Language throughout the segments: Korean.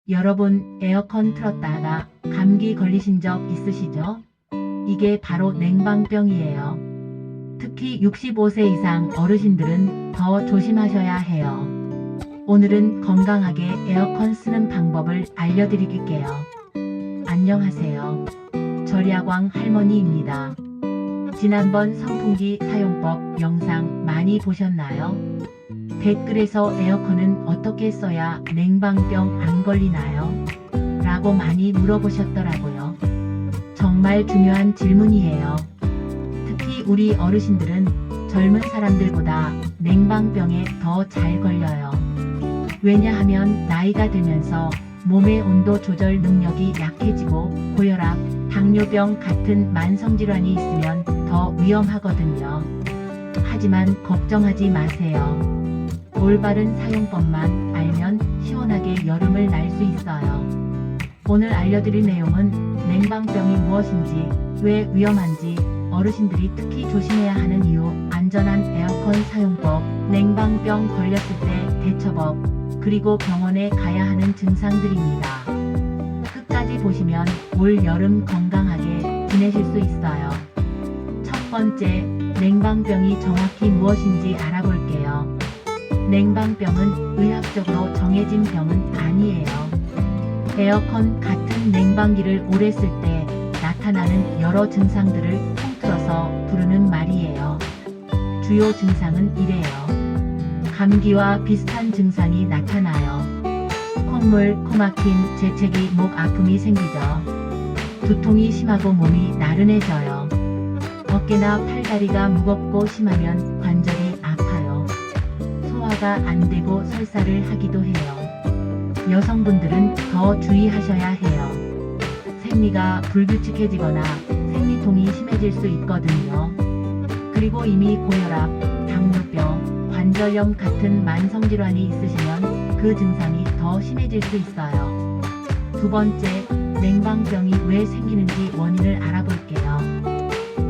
여러분 에어컨 틀었다가 감기 걸리신 적 있으시죠? 이게 바로 냉방병이에요. 특히 65세 이상 어르신들은 더 조심하셔야 해요. 오늘은 건강하게 에어컨 쓰는 방법을 알려드릴게요. 안녕하세요. 절야광 할머니입니다. 지난번 선풍기 사용법 영상 많이 보셨나요? 댓글에서 에어컨은 어떻게 써야 냉방병 안 걸리나요? 라고 많이 물어보셨더라고요. 정말 중요한 질문이에요. 특히 우리 어르신들은 젊은 사람들보다 냉방병에 더 잘 걸려요. 왜냐하면 나이가 들면서 몸의 온도 조절 능력이 약해지고 고혈압, 당뇨병 같은 만성질환이 있으면 더 위험하거든요. 하지만 걱정하지 마세요. 올바른 사용법만 알면 시원하게 여름을 날 수 있어요. 오늘 알려드릴 내용은 냉방병이 무엇인지, 왜 위험한지, 어르신들이 특히 조심해야 하는 이유, 안전한 에어컨 사용법, 냉방병 걸렸을 때 대처법, 그리고 병원에 가야 하는 증상들입니다. 끝까지 보시면 올 여름 건강하게 지내실 수 있어요. 첫 번째, 냉방병이 정확히 무엇인지 알아볼게요. 냉방병은 의학적으로 정해진 병은 아니에요. 에어컨 같은 냉방기를 오래 쓸 때 나타나는 여러 증상들을 통틀어서 부르는 말이에요. 주요 증상은 이래요. 감기와 비슷한 증상이 나타나요. 콧물, 코막힘, 재채기, 목 아픔이 생기죠. 두통이 심하고 몸이 나른해져요. 어깨나 팔다리가 무겁고 심하면 관절이 아파요. 소화가 안 되고 설사를 하기도 해요. 여성분들은 더 주의하셔야 해요. 생리가 불규칙해지거나 생리통이 심해질 수 있거든요. 그리고 이미 고혈압, 당뇨병, 관절염 같은 만성질환이 있으시면 그 증상이 더 심해질 수 있어요. 두 번째, 냉방병이 왜 생기는지 원인을 알아볼게요.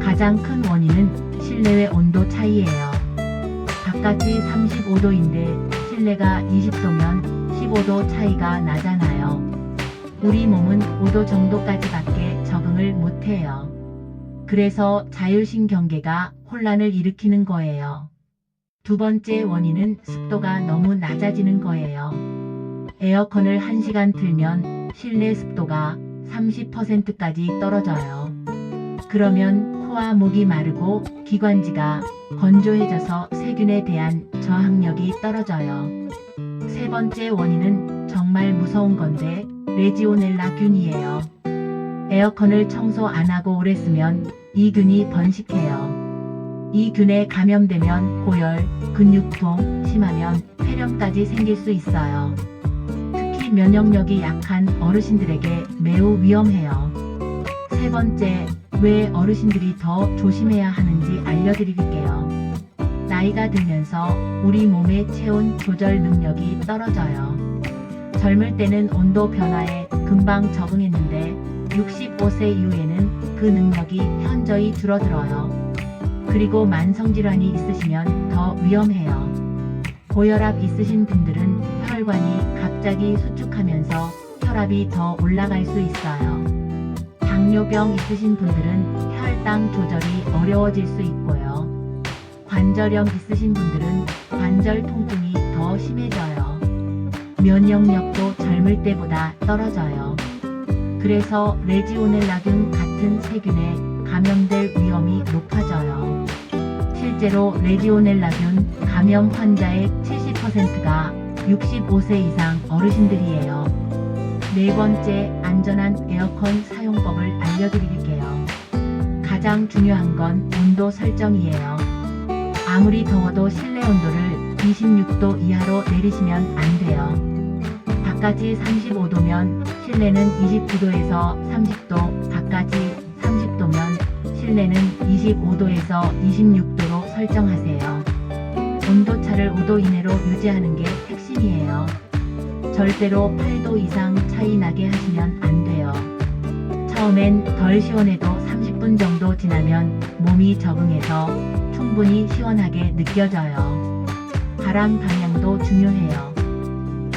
가장 큰 원인은 실내외 온도 차이예요. 바깥이 35도인데 실내가 20도면 15도 차이가 나잖아요. 우리 몸은 5도 정도까지밖에 적응을 못해요. 그래서 자율신경계가 혼란을 일으키는 거예요. 두 번째 원인은 습도가 너무 낮아지는 거예요. 에어컨을 1시간 틀면 실내 습도가 30%까지 떨어져요. 그러면 코와 목이 마르고 기관지가 건조해져서 세균에 대한 저항력이 떨어져요. 세 번째 원인은 정말 무서운 건데 레지오넬라균이에요. 에어컨을 청소 안 하고 오래 쓰면 이 균이 번식해요. 이 균에 감염되면 고열, 근육통, 심하면 폐렴까지 생길 수 있어요. 특히 면역력이 약한 어르신들에게 매우 위험해요. 세 번째, 왜 어르신들이 더 조심해야 하는지 알려드릴게요. 나이가 들면서 우리 몸의 체온 조절 능력이 떨어져요. 젊을 때는 온도 변화에 금방 적응했는데 65세 이후에는 그 능력이 현저히 줄어들어요. 그리고 만성질환이 있으시면 더 위험해요. 고혈압 있으신 분들은 혈관이 갑자기 수축하면서 혈압이 더 올라갈 수 있어요. 당뇨병 있으신 분들은 혈당 조절이 어려워질 수 있고요. 관절염 있으신 분들은 관절 통증이 더 심해져요. 면역력도 젊을 때보다 떨어져요. 그래서 레지오넬라균 같은 세균에 감염될 위험이 높아져요. 실제로 레지오넬라균 감염 환자의 70%가 65세 이상 어르신들이에요. 네 번째, 안전한 에어컨 사용법을 알려드릴게요. 가장 중요한 건 온도 설정이에요. 아무리 더워도 실내 온도를 26도 이하로 내리시면 안 돼요. 바깥이 35도면 실내는 29도에서 30도, 바깥이 30도면 실내는 25도에서 26도로 설정하세요. 온도차를 5도 이내로 유지하는 게 핵심이에요. 절대로 8도 이상 차이 나게 하시면 안 돼요. 처음엔 덜 시원해도 30분 정도 지나면 몸이 적응해서 충분히 시원하게 느껴져요. 바람 방향도 중요해요.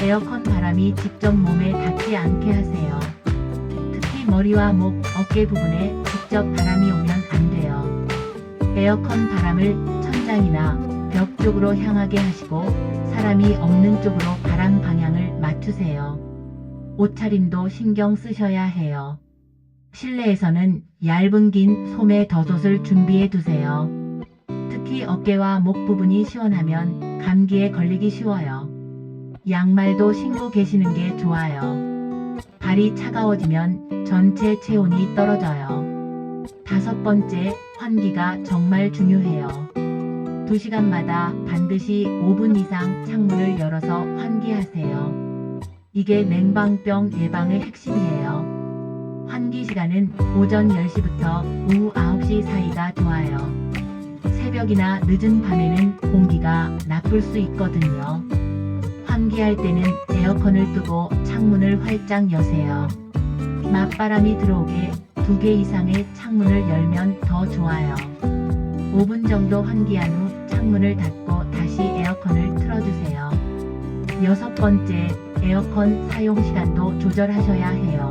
에어컨 바람이 직접 몸에 닿지 않게 하세요. 특히 머리와 목, 어깨 부분에 직접 바람이 오면 안 돼요. 에어컨 바람을 천장이나 벽 쪽으로 향하게 하시고 사람이 없는 쪽으로 바람 방향을 맞추세요. 옷차림도 신경 쓰셔야 해요. 실내에서는 얇은 긴 소매 덧옷을 준비해 두세요. 특히 어깨와 목 부분이 시원하면 감기에 걸리기 쉬워요. 양말도 신고 계시는 게 좋아요. 발이 차가워지면 전체 체온이 떨어져요. 5번째, 환기가 정말 중요해요. 2시간마다 반드시 5분 이상 창문을 열어서 환기하세요. 이게 냉방병 예방의 핵심이에요. 환기 시간은 오전 10시부터 오후 9시 사이가 좋아요. 새벽이나 늦은 밤에는 공기가 나쁠 수 있거든요. 환기할 때는 에어컨을 끄고 창문을 활짝 여세요. 맞바람이 들어오게 2개 이상의 창문을 열면 더 좋아요. 5분 정도 환기한 후 창문을 닫고 다시 에어컨을 틀어주세요. 6번째, 에어컨 사용 시간도 조절하셔야 해요.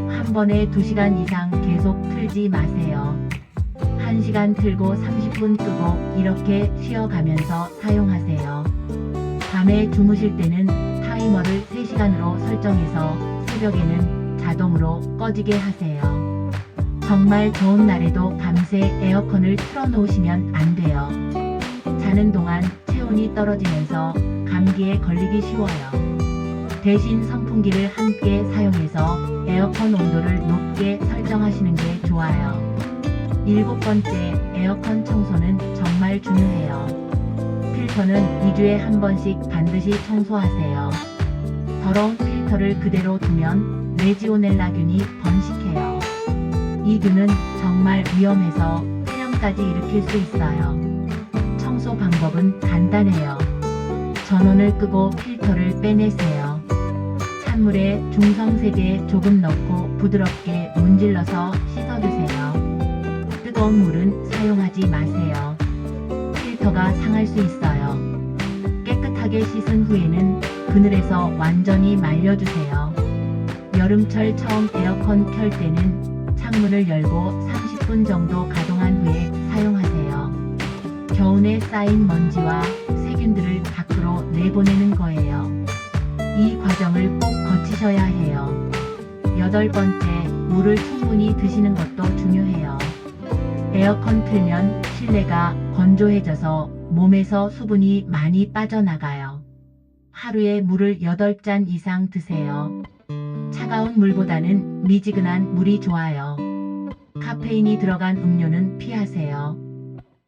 한 번에 2시간 이상 계속 틀지 마세요. 1시간 틀고 30분 끄고 이렇게 쉬어가면서 사용하세요. 밤에 주무실 때는 타이머를 3시간으로 설정해서 새벽에는 자동으로 꺼지게 하세요. 정말 더운 날에도 밤새 에어컨을 틀어놓으시면 안 돼요. 자는 동안 체온이 떨어지면서 감기에 걸리기 쉬워요. 대신 선풍기를 함께 사용해서 에어컨 온도를 높게 설정하시는 게 좋아요. 7번째, 에어컨 청소는 정말 중요해요. 필터는 2주에 한 번씩 반드시 청소하세요. 더러운 필터를 그대로 두면 레지오넬라균이 번식해요. 이 균은 정말 위험해서 폐렴까지 일으킬 수 있어요. 청소 방법은 간단해요. 전원을 끄고 필터를 빼내세요. 찬물에 중성세제 조금 넣고 부드럽게 문질러서 씻어주세요. 뜨거운 물은 사용하지 마세요. 필터가 상할 수 있어요. 깨끗하게 씻은 후에는 그늘에서 완전히 말려주세요. 여름철 처음 에어컨 켤 때는 창문을 열고 30분 정도 가동한 후에 사용하세요. 겨울에 쌓인 먼지와 세균들을 밖으로 내보내는 거예요. 이 과정을 꼭 거치셔야 해요. 8번째, 물을 충분히 드시는 것도 중요해요. 에어컨 틀면 실내가 건조해져서 몸에서 수분이 많이 빠져나가요. 하루에 물을 8잔 이상 드세요. 차가운 물보다는 미지근한 물이 좋아요. 카페인이 들어간 음료는 피하세요.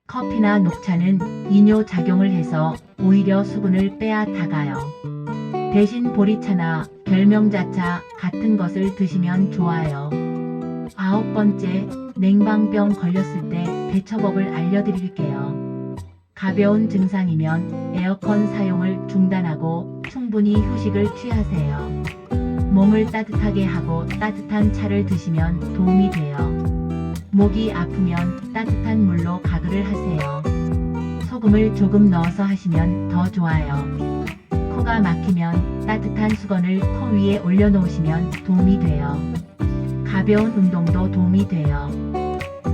커피나 녹차는 이뇨 작용을 해서 오히려 수분을 빼앗아가요. 대신 보리차나 결명자차 같은 것을 드시면 좋아요. 9번째, 냉방병 걸렸을 때 대처법을 알려드릴게요. 가벼운 증상이면 에어컨 사용을 중단하고 충분히 휴식을 취하세요. 몸을 따뜻하게 하고 따뜻한 차를 드시면 도움이 돼요. 목이 아프면 따뜻한 물로 가글을 하세요. 소금을 조금 넣어서 하시면 더 좋아요. 코가 막히면 따뜻한 수건을 코 위에 올려놓으시면 도움이 돼요. 가벼운 운동도 도움이 돼요.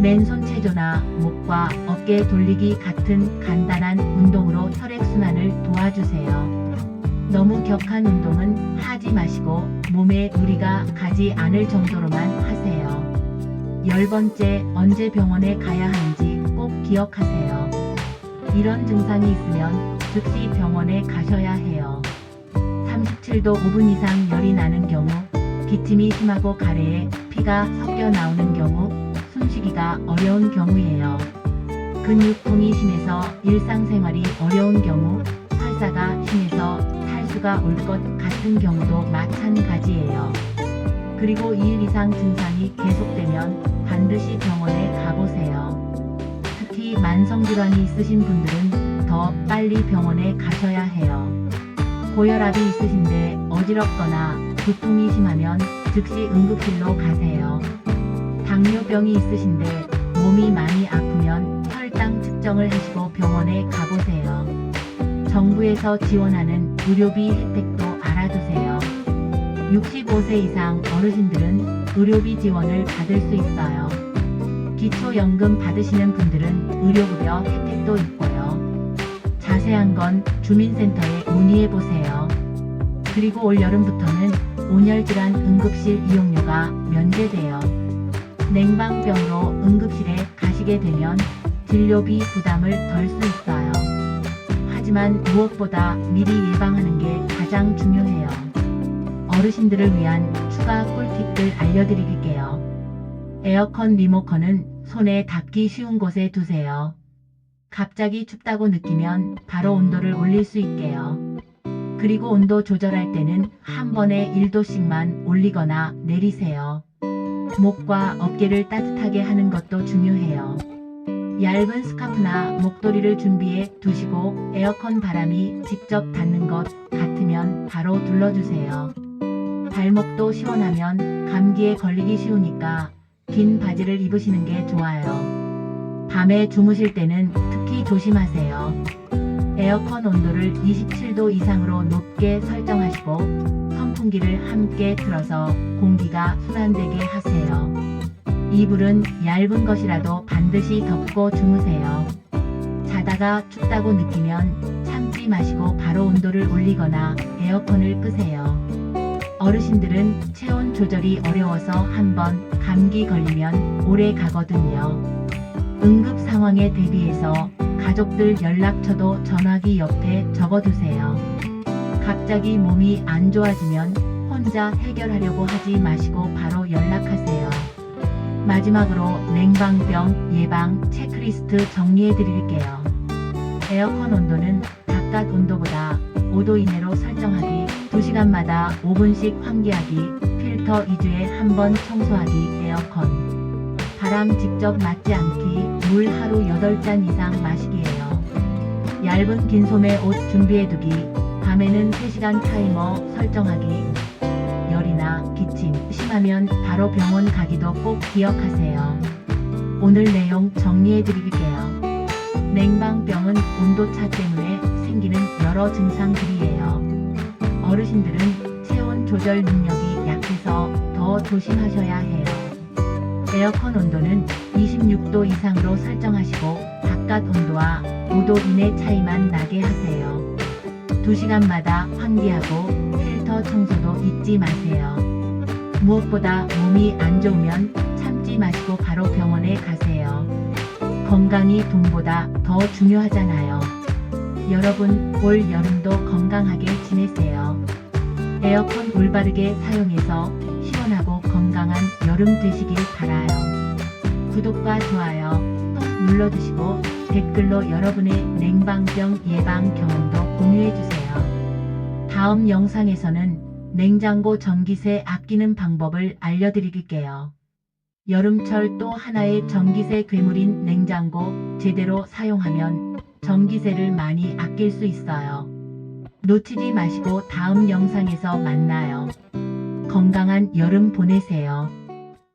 맨손 체조나 목과 어깨 돌리기 같은 간단한 운동으로 혈액순환을 도와주세요. 너무 격한 운동은 하지 마시고 몸에 무리가 가지 않을 정도로만 하세요. 10번째, 언제 병원에 가야 하는지 꼭 기억하세요. 이런 증상이 있으면 즉시 병원에 가셔야 해요. 37도 5분 이상 열이 나는 경우, 기침이 심하고 가래에 피가 섞여 나오는 경우, 숨쉬기가 어려운 경우예요. 근육통이 심해서 일상생활이 어려운 경우, 설사가 심해서 탈수가 올 것 같은 경우도 마찬가지예요. 그리고 2일 이상 증상이 계속되면 반드시 병원에 가보세요. 특히 만성질환이 있으신 분들은 더 빨리 병원에 가셔야 해요. 고혈압이 있으신데 어지럽거나 두통이 심하면 즉시 응급실로 가세요. 당뇨병이 있으신데 몸이 많이 아프면 혈당 측정을 하시고 병원에 가보세요. 정부에서 지원하는 의료비 혜택도 두세요. 65세 이상 어르신들은 의료비 지원을 받을 수 있어요. 기초연금 받으시는 분들은 의료급여 혜택도 있고요. 자세한 건 주민센터에 문의해보세요. 그리고 올여름부터는 온열질환 응급실 이용료가 면제돼요. 냉방병으로 응급실에 가시게 되면 진료비 부담을 덜 수 있어요. 하지만 무엇보다 미리 예방하는 게 가장 중요해요. 어르신들을 위한 추가 꿀팁들 알려드릴게요. 에어컨 리모컨은 손에 닿기 쉬운 곳에 두세요. 갑자기 춥다고 느끼면 바로 온도를 올릴 수 있게요. 그리고 온도 조절할 때는 한 번에 1도씩만 올리거나 내리세요. 목과 어깨를 따뜻하게 하는 것도 중요해요. 얇은 스카프나 목도리를 준비해 두시고 에어컨 바람이 직접 닿는 것 같으면 바로 둘러주세요. 발목도 시원하면 감기에 걸리기 쉬우니까 긴 바지를 입으시는 게 좋아요. 밤에 주무실 때는 특히 조심하세요. 에어컨 온도를 27도 이상으로 높게 설정하시고 선풍기를 함께 틀어서 공기가 순환되게 하세요. 이불은 얇은 것이라도 반드시 덮고 주무세요. 자다가 춥다고 느끼면 참지 마시고 바로 온도를 올리거나 에어컨을 끄세요. 어르신들은 체온 조절이 어려워서 한번 감기 걸리면 오래 가거든요. 응급 상황에 대비해서 가족들 연락처도 전화기 옆에 적어두세요. 갑자기 몸이 안 좋아지면 혼자 해결하려고 하지 마시고 바로 연락하세요. 마지막으로 냉방병 예방 체크리스트 정리해 드릴게요. 에어컨 온도는 바깥 온도보다 5도 이내로 설정하기, 2시간마다 5분씩 환기하기, 필터 2주에 한 번 청소하기, 에어컨 바람 직접 맞지 않기, 물 하루 8잔 이상 마시기예요. 얇은 긴 소매 옷 준비해두기, 밤에는 3시간 타이머 설정하기, 열이나 기침 심하면 바로 병원 가기도 꼭 기억하세요. 오늘 내용 정리해드릴게요. 냉방병은 온도차 때문에 생기는 여러 증상들이에요. 어르신들은 체온 조절 능력이 약해서 더 조심하셔야 해요. 에어컨 온도는 26도 이상으로 설정하시고 바깥 온도와 5도 이내 차이만 나게 하세요. 2시간마다 환기하고 필터 청소도 잊지 마세요. 무엇보다 몸이 안 좋으면 참지 마시고 바로 병원에 가세요. 건강이 돈보다 더 중요하잖아요. 여러분, 올 여름도 건강하게 지내세요. 에어컨 올바르게 사용해서 시원하고 건강한 여름 되시길 바라요. 구독과 좋아요 꼭 눌러주시고 댓글로 여러분의 냉방병 예방 경험도 공유해주세요. 다음 영상에서는 냉장고 전기세 아끼는 방법을 알려드릴게요. 여름철 또 하나의 전기세 괴물인 냉장고 제대로 사용하면 전기세를 많이 아낄 수 있어요. 놓치지 마시고 다음 영상에서 만나요. 건강한 여름 보내세요.